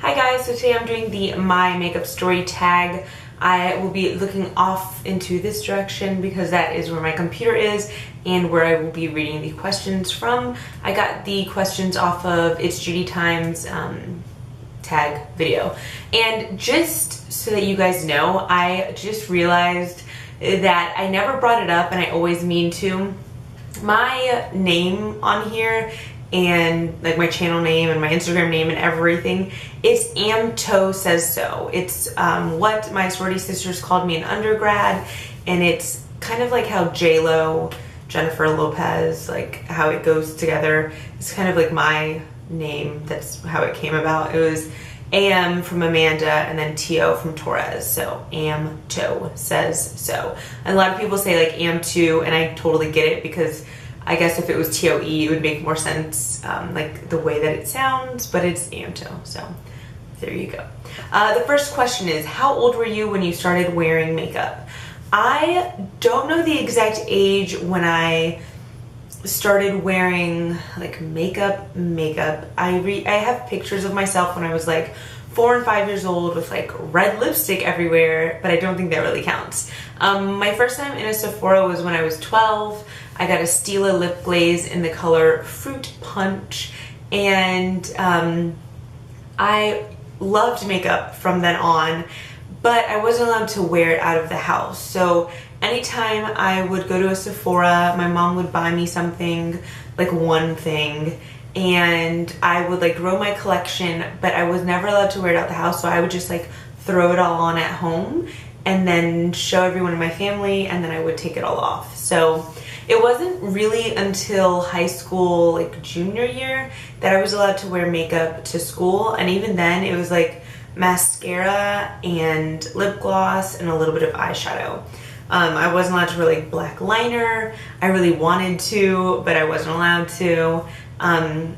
Hi guys, so today I'm doing the My Makeup Story tag. I will be looking off into this direction because that is where my computer is and where I will be reading the questions from. I got the questions off of It's Judy Time's tag video. And just so that you guys know, I just realized that I never brought it up and I always mean to. My name on here and like my channel name and my Instagram name and everything, it's AmTo Says So. It's what my sorority sisters called me in undergrad, and it's kind of like how J-Lo, Jennifer Lopez, like how it goes together. It's kind of like my name. That's how it came about. It was Am from Amanda and then T-O from Torres. So AmTo Says So. And a lot of people say like Am2, and I totally get it because I guess if it was T-O-E, it would make more sense, like the way that it sounds, but it's AmTo, so there you go. The first question is, how old were you when you started wearing makeup? I don't know the exact age when I started wearing like makeup. I have pictures of myself when I was like 4 and 5 years old with like red lipstick everywhere, but I don't think that really counts. My first time in a Sephora was when I was 12. I got a Stila lip glaze in the color Fruit Punch, and I loved makeup from then on, but I wasn't allowed to wear it out of the house. So anytime I would go to a Sephora, my mom would buy me something, like one thing, and I would like grow my collection, but I was never allowed to wear it out the house, so I would just like throw it all on at home and then show everyone in my family, and then I would take it all off. So it wasn't really until high school, like junior year, that I was allowed to wear makeup to school, and even then it was like mascara and lip gloss and a little bit of eyeshadow. I wasn't allowed to wear like black liner. I really wanted to, but I wasn't allowed to. And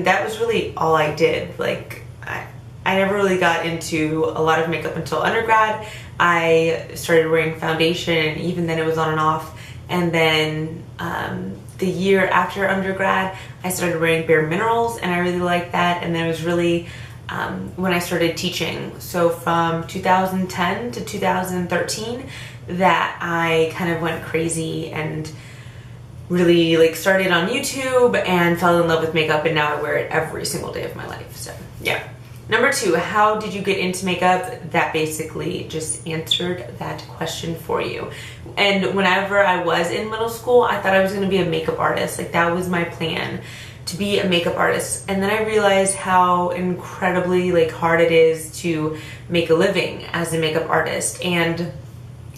that was really all I did. Like I never really got into a lot of makeup until undergrad. I started wearing foundation, and even then it was on and off. And then the year after undergrad, I started wearing Bare Minerals, and I really liked that. And then it was really when I started teaching. So from 2010 to 2013, that I kind of went crazy and really like started on YouTube and fell in love with makeup, and now I wear it every single day of my life. So yeah. Number 2, how did you get into makeup? That basically just answered that question for you. And whenever I was in middle school, I thought I was going to be a makeup artist. Like that was my plan, to be a makeup artist. And then I realized how incredibly like hard it is to make a living as a makeup artist. And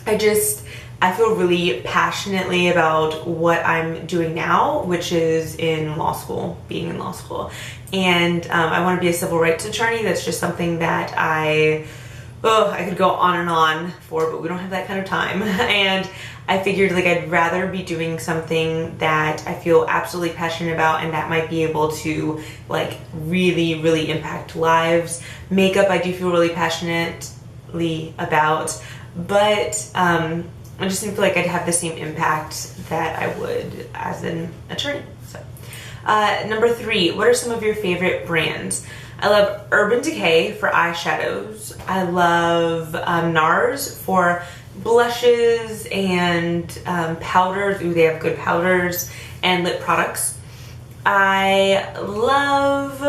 I feel really passionately about what I'm doing now, which is in law school, being in law school. And I want to be a civil rights attorney. That's just something that I could go on and on for, but we don't have that kind of time. And I figured like I'd rather be doing something that I feel absolutely passionate about, and that might be able to like really, really impact lives. Makeup, I do feel really passionately about, but I just didn't feel like I'd have the same impact that I would as an attorney. So, number 3, what are some of your favorite brands? I love Urban Decay for eyeshadows. I love NARS for blushes and powders. Ooh, they have good powders and lip products. I love,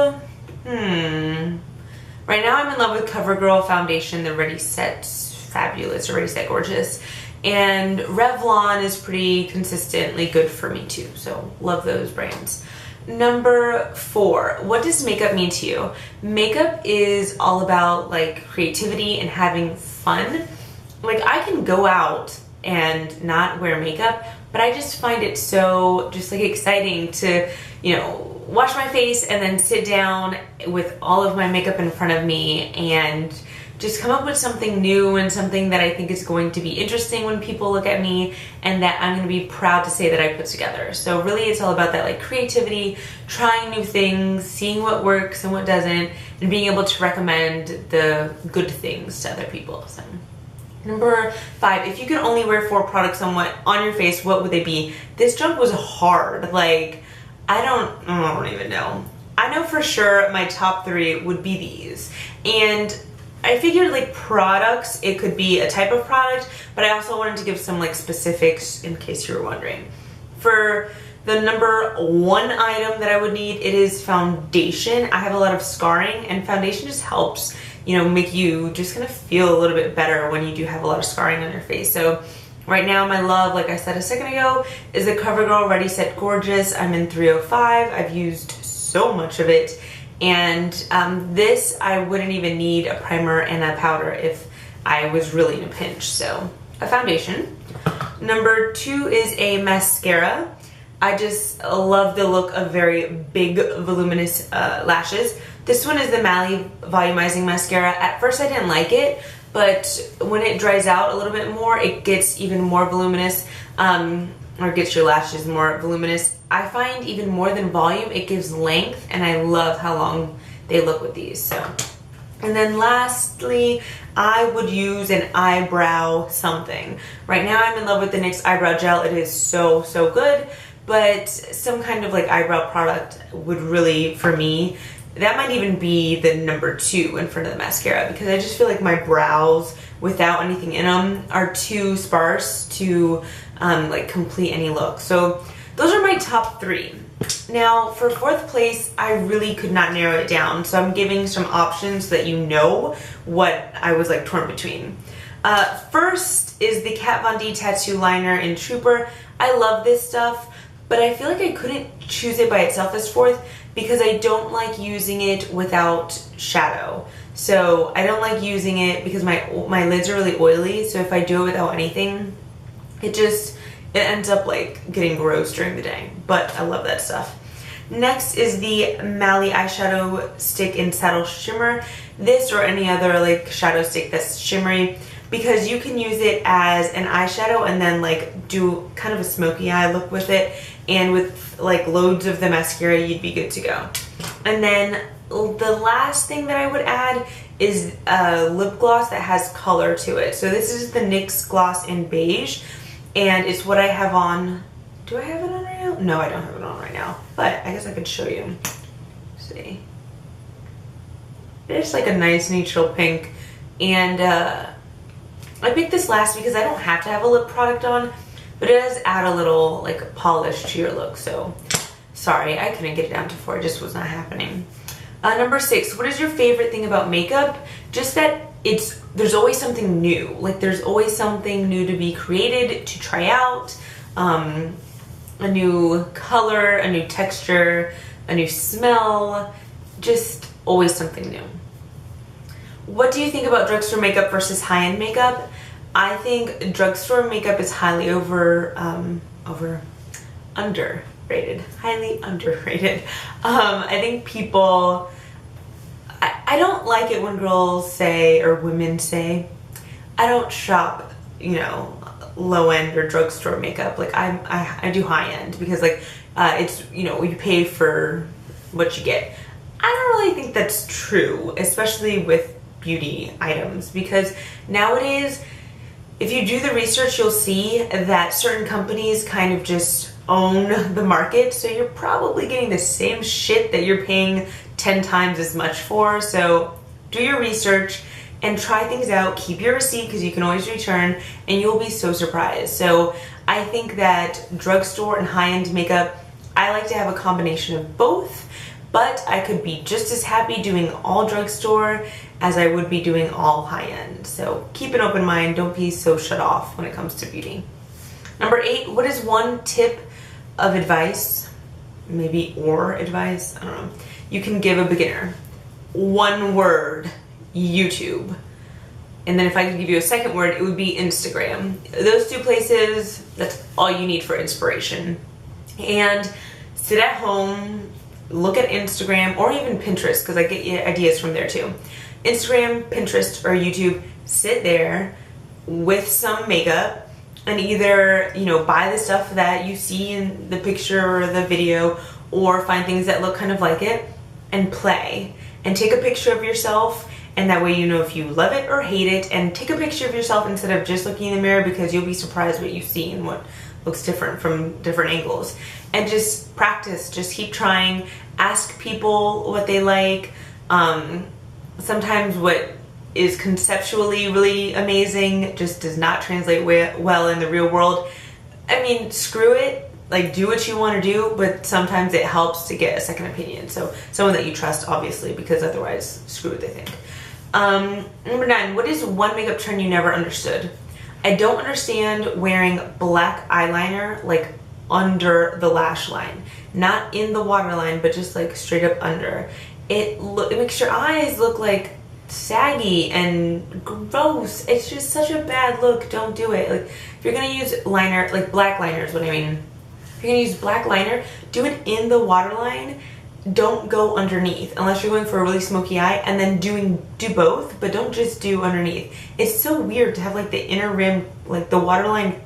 right now I'm in love with CoverGirl foundation, the Ready Set Fabulous or Ready Set Gorgeous. And Revlon is pretty consistently good for me too, so love those brands. Number 4, what does makeup mean to you? Makeup is all about like creativity and having fun. Like I can go out and not wear makeup, but I just find it so just like exciting to, you know, wash my face and then sit down with all of my makeup in front of me and just come up with something new and something that I think is going to be interesting when people look at me, and that I'm going to be proud to say that I put together. So really it's all about that like creativity, trying new things, seeing what works and what doesn't, and being able to recommend the good things to other people. So number 5, if you could only wear 4 products on your face, what would they be? This jump was hard. Like I don't even know. I know for sure my top 3 would be these. And I figured like products, it could be a type of product, but I also wanted to give some like specifics in case you were wondering. For the number 1 item that I would need, it is foundation. I have a lot of scarring, and foundation just helps, you know, make you just kind of feel a little bit better when you do have a lot of scarring on your face. So right now my love, like I said a second ago, is the CoverGirl Ready Set Gorgeous. I'm in 305. I've used so much of it. And this, I wouldn't even need a primer and a powder if I was really in a pinch. So a foundation. Number 2 is a mascara. I just love the look of very big, voluminous lashes. This one is the Mally Volumizing Mascara. At first I didn't like it, but when it dries out a little bit more, it gets even more voluminous, or gets your lashes more voluminous. I find even more than volume, it gives length, and I love how long they look with these. So, and then lastly, I would use an eyebrow something. Right now I'm in love with the NYX Eyebrow Gel. It is so, so good, but some kind of like eyebrow product would really, for me, that might even be the number 2 in front of the mascara, because I just feel like my brows without anything in them are too sparse to like complete any look. So those are my top 3. Now for 4th place, I really could not narrow it down, so I'm giving some options so that you know what I was like torn between. First is the Kat Von D Tattoo Liner in Trooper. I love this stuff, but I feel like I couldn't choose it by itself as 4th because I don't like using it without shadow. So I don't like using it because my lids are really oily, so if I do it without anything, it ends up like getting gross during the day, but I love that stuff. Next is the Mally eyeshadow stick in Saddle Shimmer. This or any other like shadow stick that's shimmery, because you can use it as an eyeshadow and then like do kind of a smoky eye look with it, and with like loads of the mascara you'd be good to go. And then the last thing that I would add is a lip gloss that has color to it. So this is the NYX Gloss in Beige, and it's what I have on. Do I have it on right now? No, I don't have it on right now, but I guess I could show you. Let's see. It's like a nice neutral pink, and I picked this last because I don't have to have a lip product on, but it does add a little like polish to your look. So sorry, I couldn't get it down to 4. It just was not happening. Number 6, what is your favorite thing about makeup? Just that there's always something new. Like there's always something new to be created, to try out, a new color, a new texture, a new smell, just always something new. What do you think about drugstore makeup versus high-end makeup? I think drugstore makeup is highly underrated. Highly underrated. I think people, I don't like it when girls say, or women say, I don't shop, you know, low-end or drugstore makeup. Like I do high-end because like it's, you know, you pay for what you get. I don't really think that's true, especially with beauty items, because nowadays if you do the research, you'll see that certain companies kind of just own the market, so you're probably getting the same shit that you're paying 10 times as much for. So do your research and try things out. Keep your receipt because you can always return, and you'll be so surprised. So I think that drugstore and high-end makeup, I like to have a combination of both, but I could be just as happy doing all drugstore as I would be doing all high-end. So keep an open mind. Don't be so shut off when it comes to beauty. Number 8, what is one tip of advice, maybe, or advice, I don't know, you can give a beginner? One word: YouTube. And then if I could give you a second word, it would be Instagram. Those 2 places, that's all you need for inspiration. And sit at home, look at Instagram, or even Pinterest, because I get ideas from there too. Instagram, Pinterest, or YouTube, sit there with some makeup and either, you know, buy the stuff that you see in the picture or the video, or find things that look kind of like it and play. And take a picture of yourself, and that way you know if you love it or hate it. And take a picture of yourself instead of just looking in the mirror, because you'll be surprised what you see and what looks different from different angles. And just practice, just keep trying. ask people what they like. Sometimes what is conceptually really amazing just does not translate well in the real world. I mean, screw it. Like, do what you want to do, but sometimes it helps to get a second opinion. So someone that you trust, obviously, because otherwise, screw what they think. Number 9, what is one makeup trend you never understood? I don't understand wearing black eyeliner, like, under the lash line. Not in the waterline, but just, like, straight up under. It makes your eyes look, like, saggy and gross. It's just such a bad look. Don't do it. Like, if you're gonna use liner, like black liner is what I mean. If you're gonna use black liner, do it in the waterline. Don't go underneath unless you're going for a really smoky eye, and then do both, but don't just do underneath. It's so weird to have like the inner rim, like the waterline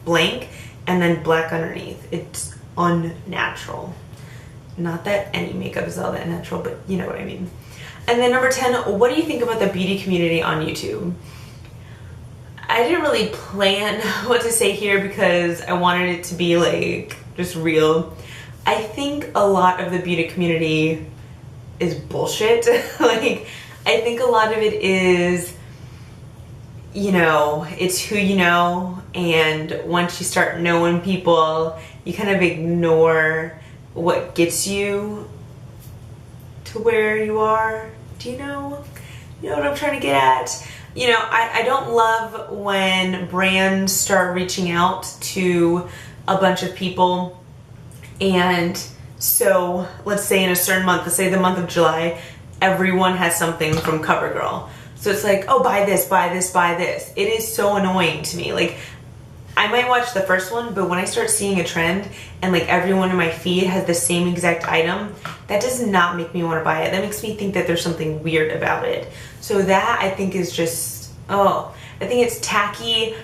blank and then black underneath. It's unnatural. Not that any makeup is all that natural, but you know what I mean. And then number 10, what do you think about the beauty community on YouTube? I didn't really plan what to say here because I wanted it to be like just real. I think a lot of the beauty community is bullshit. Like, I think a lot of it is, you know, it's who you know, and once you start knowing people, you kind of ignore what gets you to where you are. Do you know? You know what I'm trying to get at? You know, I don't love when brands start reaching out to a bunch of people, and so let's say in a certain month, let's say the month of July, everyone has something from CoverGirl. So it's like, oh, buy this, buy this, buy this. It is so annoying to me. Like, I might watch the first one, but when I start seeing a trend and like everyone in my feed has the same exact item, that does not make me want to buy it. That makes me think that there's something weird about it. So that I think is just, I think it's tacky.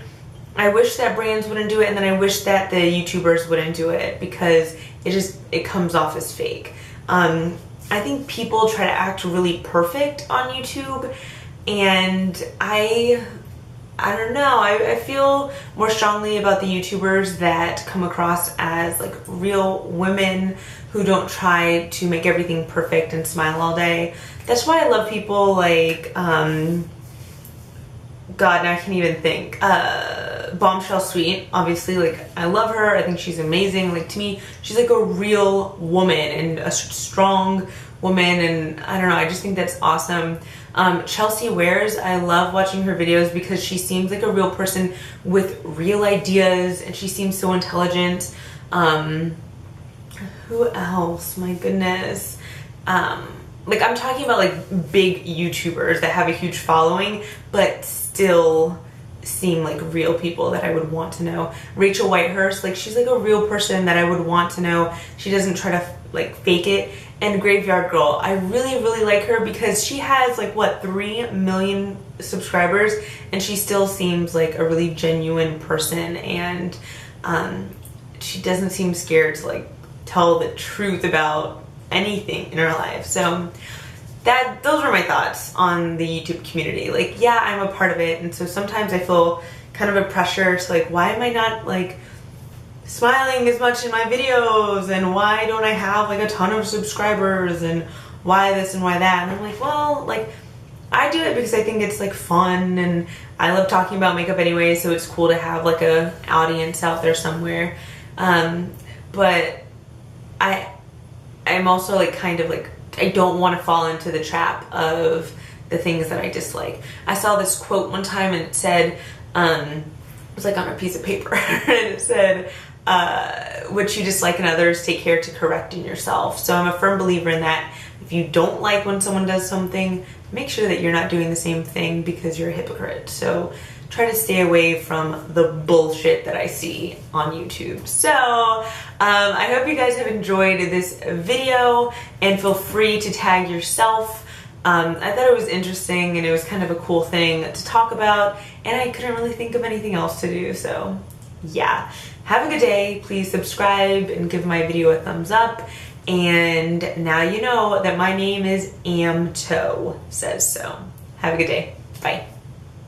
I wish that brands wouldn't do it, and then I wish that the YouTubers wouldn't do it because it comes off as fake. I think people try to act really perfect on YouTube, and I don't know, I feel more strongly about the YouTubers that come across as like real women who don't try to make everything perfect and smile all day. That's why I love people like, God, now I can't even think. Bombshell Sweet, obviously, like, I love her. I think she's amazing. Like, to me, she's like a real woman and a strong woman, and I don't know, I just think that's awesome. Chelsea Wares, I love watching her videos because she seems like a real person with real ideas, and she seems so intelligent. Who else? My goodness. Like, I'm talking about like big YouTubers that have a huge following, but still seem like real people that I would want to know. Rachel Whitehurst, like, she's like a real person that I would want to know. She doesn't try to like fake it. And Graveyard Girl, I really like her because she has like, what, 3 million subscribers, and she still seems like a really genuine person, and she doesn't seem scared to like tell the truth about anything in her life. So those were my thoughts on the YouTube community. Like, yeah, I'm a part of it, and so sometimes I feel kind of a pressure to like, why am I not like smiling as much in my videos, and why don't I have like a ton of subscribers, and why this and why that? And I'm like, well, like, I do it because I think it's like fun, and I love talking about makeup anyway, so it's cool to have like a audience out there somewhere. But I'm also like kind of like, I don't want to fall into the trap of the things that I dislike. I saw this quote one time, and it said, it was like on a piece of paper, and it said, what you dislike in others, take care to correct in yourself. So I'm a firm believer in that. If you don't like when someone does something, make sure that you're not doing the same thing because you're a hypocrite. So try to stay away from the bullshit that I see on YouTube. So I hope you guys have enjoyed this video, and feel free to tag yourself. I thought it was interesting, and it was kind of a cool thing to talk about, and I couldn't really think of anything else to do. So yeah, have a good day. Please subscribe and give my video a thumbs up. And now you know that my name is AmTo says so. Have a good day. Bye.